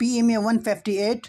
PMA 158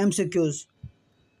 MCQs،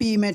PMA